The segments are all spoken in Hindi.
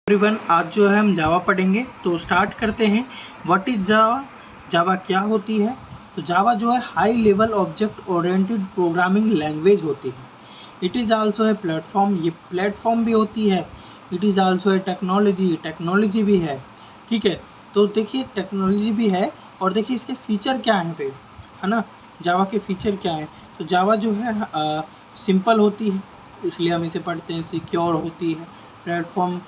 एवरीवन, आज जो है हम जावा पढ़ेंगे। तो स्टार्ट करते हैं। व्हाट इज़ जावा? जावा क्या होती है? तो जावा जो है high level object oriented programming language होती है। It is also a platform, ये प्लेटफॉर्म भी होती है। It is also a technology, technology भी है। ठीक है, तो देखिए टेक्नोलॉजी भी है और देखिए इसके फीचर क्या हैं फिर, है ना। जावा के फीचर क्या हैं? तो जावा जो है सिंपल होती है, इसलिए हम इसे पढ़ते हैं। सिक्योर होती है, प्लेटफॉर्म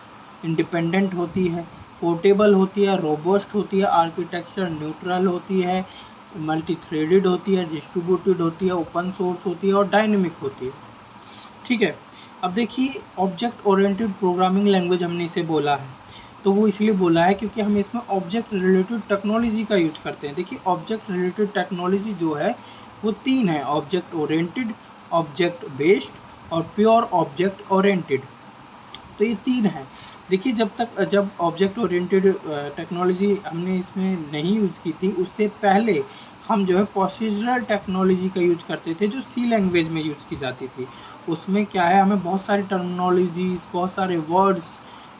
इंडिपेंडेंट होती है, पोर्टेबल होती है, रोबस्ट होती है, आर्किटेक्चर न्यूट्रल होती है, मल्टी थ्रेडेड होती है, डिस्ट्रीब्यूटेड होती है, ओपन सोर्स होती है और डायनेमिक होती है। ठीक है, अब देखिए ऑब्जेक्ट ओरिएंटेड प्रोग्रामिंग लैंग्वेज हमने इसे बोला है, तो वो इसलिए बोला है क्योंकि हम इसमें ऑब्जेक्ट रिलेटेड टेक्नोलॉजी का यूज करते हैं। देखिए ऑब्जेक्ट रिलेटेड टेक्नोलॉजी जो है वो तीन है: ऑब्जेक्ट ओरिएंटेड, ऑब्जेक्ट बेस्ड और प्योर ऑब्जेक्ट ओरिएंटेड। तो ये तीन है। देखिए जब ऑब्जेक्ट ओरिएंटेड टेक्नोलॉजी हमने इसमें नहीं यूज़ की थी, उससे पहले हम जो है प्रोसीजरल टेक्नोलॉजी का यूज करते थे, जो सी लैंग्वेज में यूज़ की जाती थी। उसमें क्या है, हमें बहुत सारी टर्मिनोलॉजीज, बहुत सारे वर्ड्स,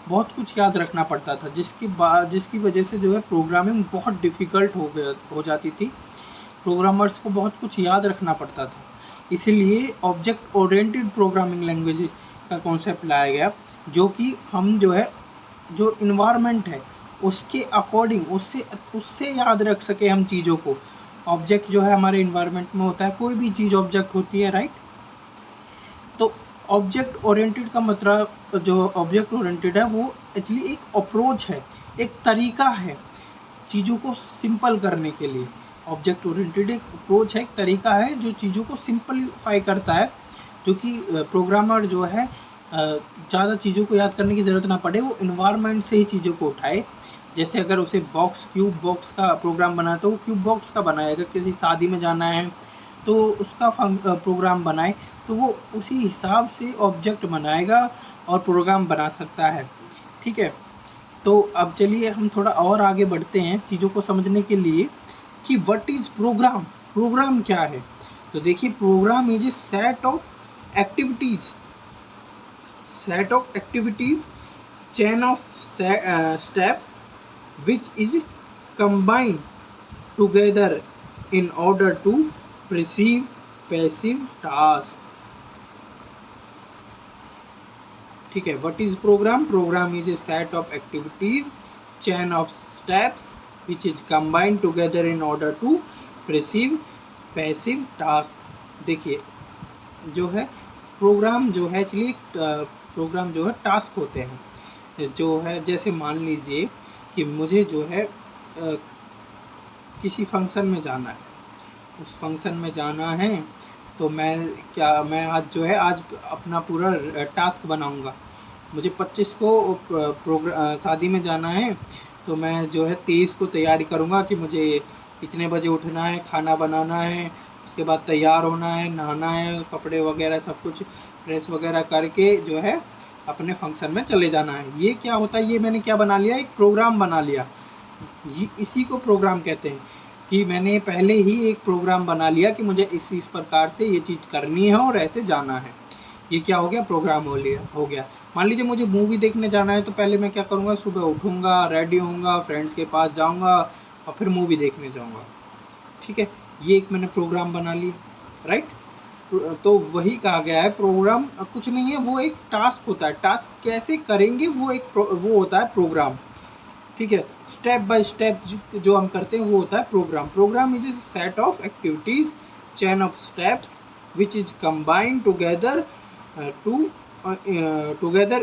बहुत कुछ याद रखना पड़ता था, जिसकी वजह से जो है प्रोग्रामिंग बहुत डिफ़िकल्ट हो जाती थी। प्रोग्रामर्स को बहुत कुछ याद रखना पड़ता था। इसीलिए ऑब्जेक्ट ओरिएंटेड प्रोग्रामिंग लैंग्वेज का कॉन्सेप्ट लाया गया, जो कि हम जो है जो इन्वायरमेंट है उसके अकॉर्डिंग उससे याद रख सके हम चीज़ों को। ऑब्जेक्ट जो है हमारे इन्वायरमेंट में होता है, कोई भी चीज़ ऑब्जेक्ट होती है, राइट। तो ऑब्जेक्ट ओरिएंटेड का मतलब, जो ऑब्जेक्ट ओरिएंटेड है वो एक्चुअली एक अप्रोच है, एक तरीका है चीज़ों को सिंपल करने के लिए। ऑब्जेक्ट ओरिएंटेड एक अप्रोच है, एक तरीका है जो चीज़ों को सिंपलीफाई करता है, जो कि प्रोग्रामर जो है ज़्यादा चीज़ों को याद करने की ज़रूरत ना पड़े, वो इन्वायरमेंट से ही चीज़ों को उठाए। जैसे अगर उसे क्यूब बॉक्स का प्रोग्राम बनाए तो वो क्यूब बॉक्स का बनाए। अगर किसी शादी में जाना है तो उसका प्रोग्राम बनाए, तो वो उसी हिसाब से ऑब्जेक्ट बनाएगा और प्रोग्राम बना सकता है। ठीक है, तो अब चलिए हम थोड़ा और आगे बढ़ते हैं चीज़ों को समझने के लिए कि व्हाट इज़ प्रोग्राम। प्रोग्राम क्या है? तो देखिए program is a set of activities, chain of steps which is combined together in order to perceive passive task. ठीक है, what is program? Program is a set of activities, chain of steps which is combined together in order to perceive passive task. देखिए जो है प्रोग्राम जो है एक्चुअली प्रोग्राम जो है टास्क होते हैं, जो है जैसे मान लीजिए कि मुझे जो है किसी फंक्शन में जाना है, उस फंक्शन में जाना है, तो मैं आज अपना पूरा टास्क बनाऊंगा। मुझे 25 को शादी में जाना है, तो मैं जो है 23 को तैयारी करूंगा कि मुझे इतने बजे उठना है, खाना बनाना है, उसके बाद तैयार होना है, नहाना है, कपड़े वगैरह सब कुछ प्रेस वगैरह करके जो है अपने फंक्शन में चले जाना है। ये क्या होता है, ये मैंने क्या बना लिया, एक प्रोग्राम बना लिया। इसी को प्रोग्राम कहते हैं कि मैंने पहले ही एक प्रोग्राम बना लिया कि मुझे इस प्रकार से ये चीज़ करनी है और ऐसे जाना है। ये क्या हो गया, प्रोग्राम हो गया। मान लीजिए मुझे मूवी देखने जाना है, तो पहले मैं क्या करूँगा, सुबह उठूँगा, रेडी होऊंगा, फ्रेंड्स के पास जाऊँगा और फिर मूवी देखने जाऊँगा। ठीक है, ये एक मैंने प्रोग्राम बना लिया, राइट। तो वही कहा गया है, प्रोग्राम कुछ नहीं है, वो एक टास्क होता है। टास्क कैसे करेंगे वो होता है प्रोग्राम। ठीक है, स्टेप बाय स्टेप जो हम करते हैं वो होता है program. Program is a set of activities, chain of steps which is combined together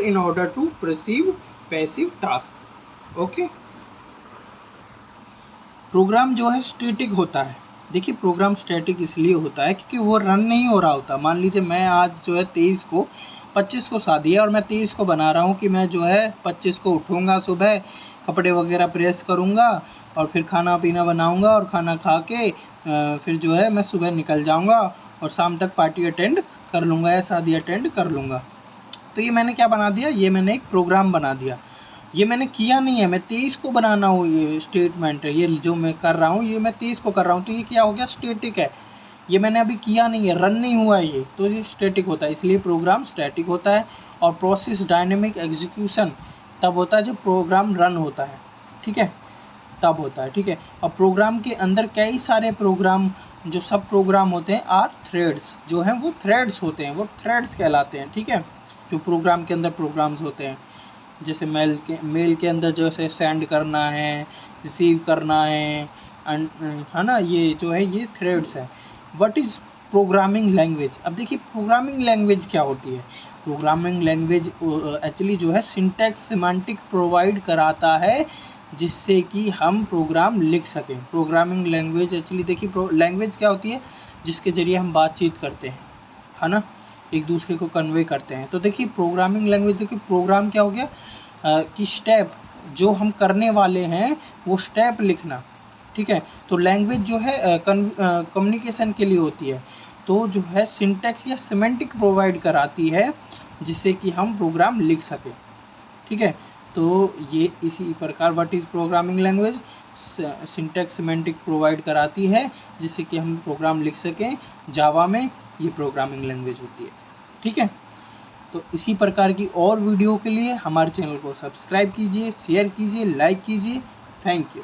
in order to perceive passive task. Okay, program जो है स्टैटिक होता है। देखिए प्रोग्राम स्टैटिक इसलिए होता है क्योंकि वो रन नहीं हो रहा होता। मान लीजिए मैं आज जो है 25 को शादी है और मैं 23 को बना रहा हूँ कि मैं जो है 25 को उठूँगा, सुबह कपड़े वगैरह प्रेस करूँगा और फिर खाना पीना बनाऊँगा और खाना खा के फिर जो है मैं सुबह निकल जाऊँगा और शाम तक पार्टी अटेंड कर लूँगा या शादी अटेंड कर लूँगा। तो ये मैंने क्या बना दिया, ये मैंने एक प्रोग्राम बना दिया। ये मैंने किया नहीं है, मैं 23 को बनाना हो, ये स्टेटमेंट है, ये जो मैं कर रहा हूँ ये मैं 23 को कर रहा हूँ, तो ये क्या हो गया, स्टैटिक है। ये मैंने अभी किया नहीं है, रन नहीं हुआ ये, तो ये स्टैटिक होता है, इसलिए प्रोग्राम स्टैटिक होता है। और प्रोसेस डायनेमिक एग्जीक्यूशन, तब होता है जब प्रोग्राम रन होता है, ठीक है, तब होता है, ठीक है। और प्रोग्राम के अंदर कई सारे प्रोग्राम, जो सब प्रोग्राम होते हैं आर थ्रेड्स, जो हैं वो थ्रेड्स होते हैं, वो थ्रेड्स कहलाते हैं, ठीक है। जो प्रोग्राम के अंदर प्रोग्राम्स होते हैं, जैसे मेल के अंदर जैसे सेंड करना है, रिसीव करना है ना, ये जो है ये थ्रेड्स है। What is programming language? अब देखिए प्रोग्रामिंग लैंग्वेज क्या होती है। प्रोग्रामिंग लैंग्वेज एक्चुअली जो है सिंटैक्स सिमेंटिक प्रोवाइड कराता है जिससे कि हम प्रोग्राम लिख सकें। प्रोग्रामिंग लैंग्वेज एक्चुअली देखिए लैंग्वेज क्या होती है, जिसके ज़रिए हम बातचीत करते हैं, है ना, एक दूसरे को कन्वे करते हैं। तो देखिए प्रोग्रामिंग लैंग्वेज, देखिए प्रोग्राम क्या हो गया कि स्टेप जो हम करने वाले हैं वो स्टेप लिखना, ठीक है। तो लैंग्वेज जो है कम्युनिकेशन के लिए होती है, तो जो है सिंटैक्स या सिमेंटिक प्रोवाइड कराती है जिससे कि हम प्रोग्राम लिख सकें, ठीक है। तो ये इसी प्रकार what is programming language, syntax semantic provide कराती है जिससे कि हम प्रोग्राम लिख सकें। जावा में ये प्रोग्रामिंग लैंग्वेज होती है, ठीक है। तो इसी प्रकार की और वीडियो के लिए हमारे चैनल को सब्सक्राइब कीजिए, शेयर कीजिए, लाइक कीजिए। Thank you.